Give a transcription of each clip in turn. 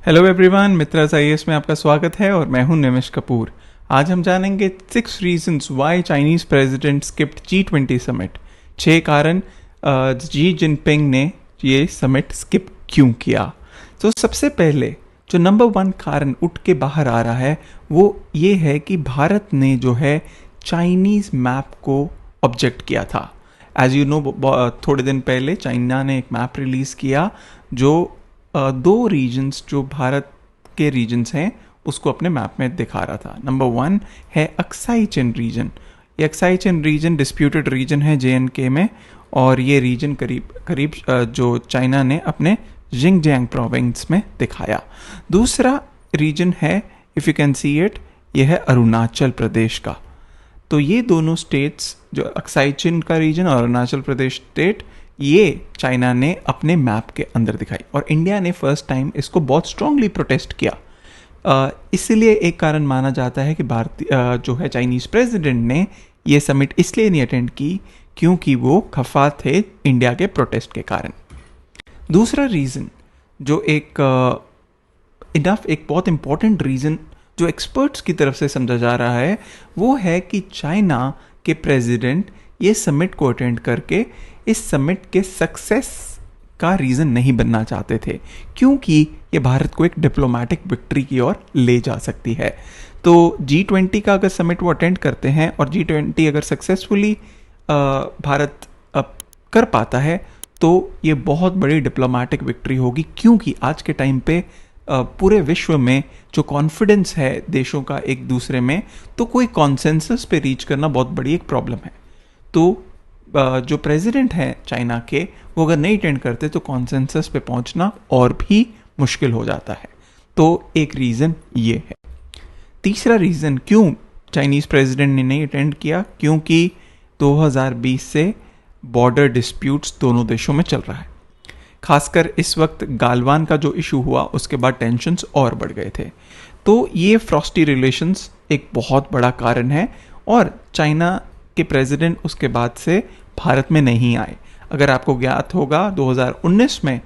Hello everyone, मित्राज IAS में आपका स्वागत है और मैं हूं निमिष कपूर। आज हम जानेंगे 6 reasons why Chinese president skipped G20 summit. 6 कारण जी जिनपिंग ने ये समिट स्किप क्यों किया। तो सबसे पहले जो नंबर 1 कारण उठ के बाहर आ रहा है वो ये है कि भारत ने जो है चाइनीज मैप को ऑब्जेक्ट किया था। एज यू नो, थोड़े दिन पहले चाइना ने एक मैप रिलीज़ किया जो 2 रीजन्स जो भारत के रीजन्स हैं उसको अपने मैप में दिखा रहा था। नंबर 1 है अक्साई चिन रीजन। ये अक्साई चिन रीजन डिस्प्यूटेड रीजन है JNK में, और ये रीजन करीब जो चाइना ने अपने जिंगजियांग प्रोविंस में दिखाया। दूसरा रीजन है, if you can see it, ये है अरुणाचल प्रदेश का। तो ये दोनों स्टेट्स, जो अक्साई चिन का रीजन और अरुणाचल प्रदेश स्टेट, ये चाइना ने अपने मैप के अंदर दिखाई और इंडिया ने फर्स्ट टाइम इसको बहुत स्ट्रांगली प्रोटेस्ट किया। इसलिए एक कारण माना जाता है कि भारतीय जो है चाइनीज प्रेसिडेंट ने ये समिट इसलिए नहीं अटेंड की क्योंकि वो खफा थे इंडिया के प्रोटेस्ट के कारण। दूसरा रीज़न जो एक बहुत इंपॉर्टेंट रीज़न जो एक्सपर्ट्स की तरफ से समझा जा रहा है वो है कि चाइना के प्रेसिडेंट ये समिट को अटेंड करके इस समिट के सक्सेस का रीज़न नहीं बनना चाहते थे, क्योंकि ये भारत को एक डिप्लोमेटिक विक्ट्री की ओर ले जा सकती है। तो G20 का अगर समिट वो अटेंड करते हैं और G20 अगर सक्सेसफुली भारत कर पाता है तो ये बहुत बड़ी डिप्लोमेटिक विक्ट्री होगी, क्योंकि आज के टाइम पे पूरे विश्व में जो कॉन्फिडेंस है देशों का एक दूसरे में, तो कोई कॉन्सेंसस पे रीच करना बहुत बड़ी एक प्रॉब्लम है। तो जो प्रेसिडेंट हैं चाइना के, वो अगर नहीं अटेंड करते तो कॉन्सेंसस पे पहुंचना और भी मुश्किल हो जाता है। तो एक रीज़न ये है। तीसरा रीज़न क्यों चाइनीज़ प्रेसिडेंट ने नहीं अटेंड किया, क्योंकि 2020 से बॉर्डर डिस्प्यूट्स दोनों देशों में चल रहा है। खासकर इस वक्त गालवान का जो इशू हुआ उसके बाद टेंशन्स और बढ़ गए थे। तो ये फ्रॉस्टी रिलेशंस एक बहुत बड़ा कारण है, और चाइना के प्रेसिडेंट उसके बाद से भारत में नहीं आए। अगर आपको ज्ञात होगा 2019 में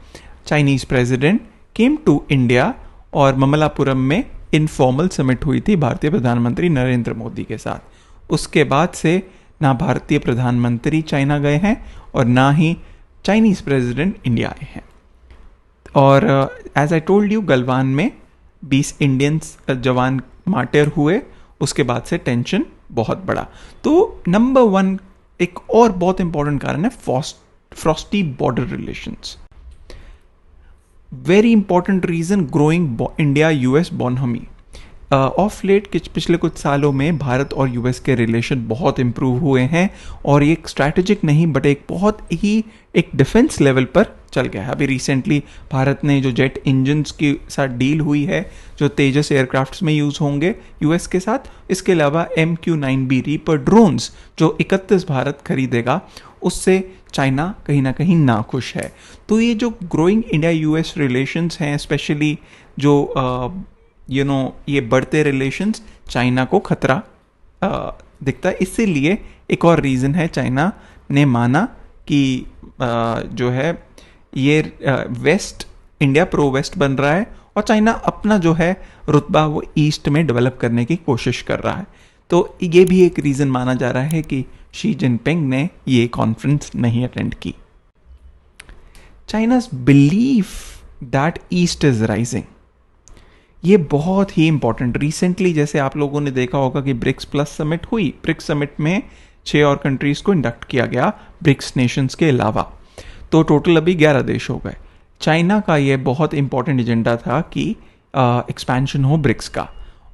Chinese president came to India और ममलापुरम में इनफॉर्मल समिट हुई थी भारतीय प्रधानमंत्री नरेंद्र मोदी के साथ। उसके बाद से ना भारतीय प्रधानमंत्री चाइना गए हैं और ना ही चाइनीज़ प्रेसिडेंट इंडिया आए हैं। और as I told you, Galwan में 20 इंडियंस जवान मार्टिर हुए, उसके बाद से टेंशन बहुत बड़ा। तो नंबर 1 एक और बहुत इंपॉर्टेंट कारण है frosty border relations. Very important reason, growing India US bonhomie. Of late पिछले कुछ सालों में भारत और US के रिलेशन बहुत इंप्रूव हुए हैं, और ये एक स्ट्रैटेजिक नहीं बट एक बहुत ही एक डिफेंस लेवल पर चल गया है। अभी रिसेंटली भारत ने जो जेट इंजन्स के साथ डील हुई है जो तेजस एयरक्राफ्ट्स में यूज़ होंगे US के साथ, इसके अलावा MQ-9B रीपर ड्रोन्स जो 31 भारत खरीदेगा, उससे चाइना कहीं ना कहीं नाखुश है। तो ये जो ग्रोइंग इंडिया US रिलेशंस हैं, स्पेशली जो ये बढ़ते रिलेशंस चाइना को खतरा दिखता है। इसीलिए एक और रीज़न है, चाइना ने माना कि जो है ये वेस्ट, इंडिया प्रो वेस्ट बन रहा है और चाइना अपना जो है रुतबा वो ईस्ट में डेवलप करने की कोशिश कर रहा है। तो ये भी एक रीज़न माना जा रहा है कि शी जिनपिंग ने ये कॉन्फ्रेंस नहीं अटेंड की। China's belief that east is rising, ये बहुत ही इंपॉर्टेंट। रिसेंटली जैसे आप लोगों ने देखा होगा कि ब्रिक्स प्लस समिट हुई, ब्रिक्स समिट में 6 और कंट्रीज को इंडक्ट किया गया ब्रिक्स नेशंस के अलावा, तो टोटल अभी 11 देश हो गए। चाइना का ये बहुत इंपॉर्टेंट एजेंडा था कि एक्सपेंशन हो ब्रिक्स का,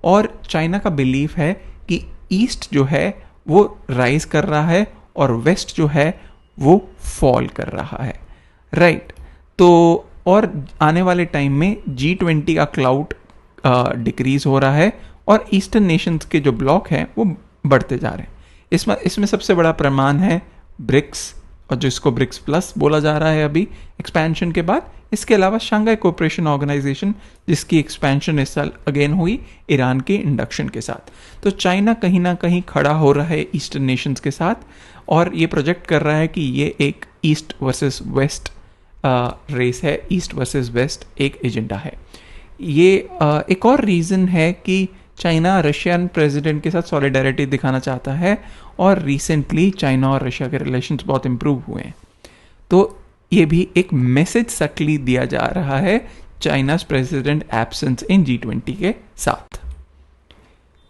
और चाइना का बिलीफ है कि ईस्ट जो है वो राइज कर रहा है और वेस्ट जो है वो फॉल कर रहा है, राइट। तो और आने वाले टाइम में G20 का क्लाउड डिक्रीज हो रहा है और ईस्टर्न नेशंस के जो ब्लॉक हैं वो बढ़ते जा रहे हैं। इसमें सबसे बड़ा प्रमाण है ब्रिक्स, और जिसको ब्रिक्स प्लस बोला जा रहा है अभी एक्सपेंशन के बाद। इसके अलावा शंघाई कोऑपरेशन ऑर्गेनाइजेशन, जिसकी एक्सपेंशन इस साल अगेन हुई ईरान के इंडक्शन के साथ। तो चाइना कहीं ना कहीं खड़ा हो रहा है ईस्टर्न नेशंस के साथ, और ये प्रोजेक्ट कर रहा है कि ये एक ईस्ट वर्सेस वेस्ट रेस है, ईस्ट वर्सेस वेस्ट एक एजेंडा है। ये एक और रीज़न है कि चाइना रशियन प्रेसिडेंट के साथ सॉलिडारिटी दिखाना चाहता है और रिसेंटली चाइना और रशिया के रिलेशंस बहुत इम्प्रूव हुए हैं। तो ये भी एक मैसेज सटली दिया जा रहा है चाइना's प्रेसिडेंट एब्सेंस इन G20 के साथ।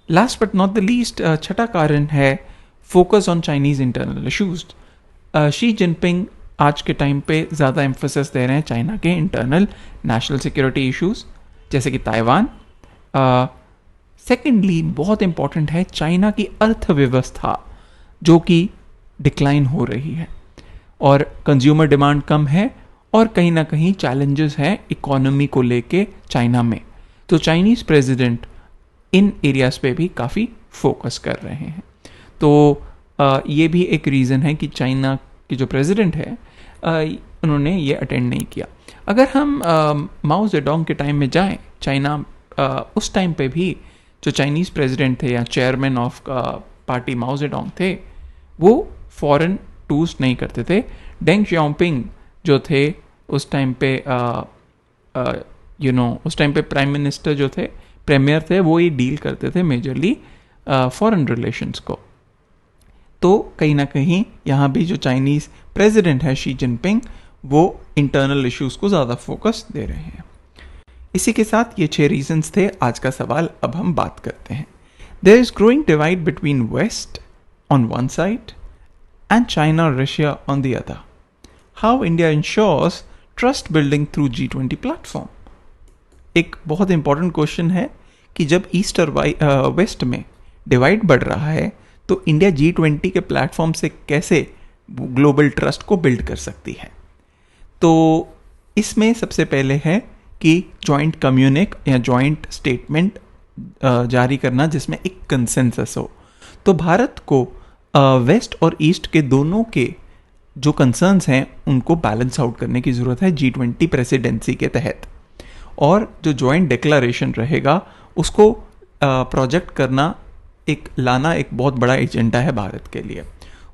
Last but not the least, छठा कारण है focus on Chinese internal issues. Xi Jinping आज के टाइम पे ज़्यादा एम्फोसिस दे रहे हैं चाइना के इंटरनल नेशनल सिक्योरिटी इश्यूज जैसे कि ताइवान। सेकेंडली बहुत इंपॉर्टेंट है चाइना की अर्थव्यवस्था जो कि डिक्लाइन हो रही है और कंज्यूमर डिमांड कम है और कहीं ना कहीं चैलेंजेस हैं इकोनॉमी को लेके चाइना में। तो चाइनीज़ प्रेसिडेंट इन एरियाज पे भी काफ़ी फोकस कर रहे हैं। तो ये भी एक रीज़न है कि चाइना की जो प्रेसिडेंट है उन्होंने ये अटेंड नहीं किया। अगर हम माओ जेडोंग के टाइम में जाएं, चाइना उस टाइम पे भी जो चाइनीज़ प्रेसिडेंट थे या chairman of party Mao Zedong थे, वो फॉरेन टूर्स नहीं करते थे। डेंग श्याओपिंग जो थे उस टाइम पे उस टाइम पे प्राइम मिनिस्टर जो थे, प्रीमियर थे, वो ही डील करते थे मेजरली फॉरेन रिलेशंस को। तो कहीं ना कहीं यहाँ भी जो चाइनीज़ प्रेसिडेंट है शी जिनपिंग, वो इंटरनल इश्यूज को ज़्यादा फोकस दे रहे हैं। इसी के साथ ये 6 रीजंस थे। आज का सवाल अब हम बात करते हैं। There is growing divide between west on one side and China or Russia on the other. How India ensures trust building through G20 platform? एक बहुत इंपॉर्टेंट क्वेश्चन है कि जब ईस्ट और वेस्ट में डिवाइड बढ़ रहा है तो इंडिया G20 के प्लेटफॉर्म से कैसे ग्लोबल ट्रस्ट को बिल्ड कर सकती है। तो इसमें सबसे पहले है कि जॉइंट कम्युनिक या जॉइंट स्टेटमेंट जारी करना जिसमें एक कंसेंसस हो। तो भारत को वेस्ट और ईस्ट के दोनों के जो कंसर्न्स हैं उनको बैलेंस आउट करने की ज़रूरत है G20 प्रेसिडेंसी के तहत, और जो जॉइंट डिक्लेरेशन रहेगा उसको प्रोजेक्ट करना लाना एक बहुत बड़ा एजेंडा है भारत के लिए।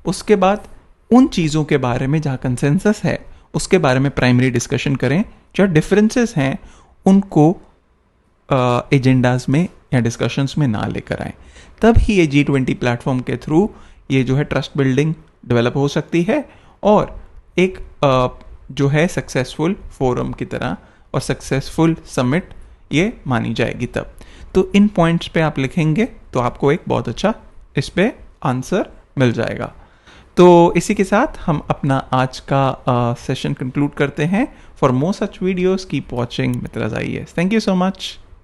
उसके बाद उन चीज़ों के बारे में जहाँ कंसेंसस है उसके बारे में प्राइमरी डिस्कशन करें, जहाँ डिफरेंसेस हैं उनको एजेंडाज में या डिस्कशंस में ना लेकर आए। तब ही ये G20 प्लेटफॉर्म के थ्रू ये जो है ट्रस्ट बिल्डिंग डेवलप हो सकती है और एक जो है सक्सेसफुल फोरम की तरह और सक्सेसफुल समिट ये मानी जाएगी तब। तो इन पॉइंट्स पे आप लिखेंगे तो आपको एक बहुत अच्छा इस पे आंसर मिल जाएगा। तो इसी के साथ हम अपना आज का सेशन कंक्लूड करते हैं। For more such videos keep watching Mitra's IAS। Thank you so much.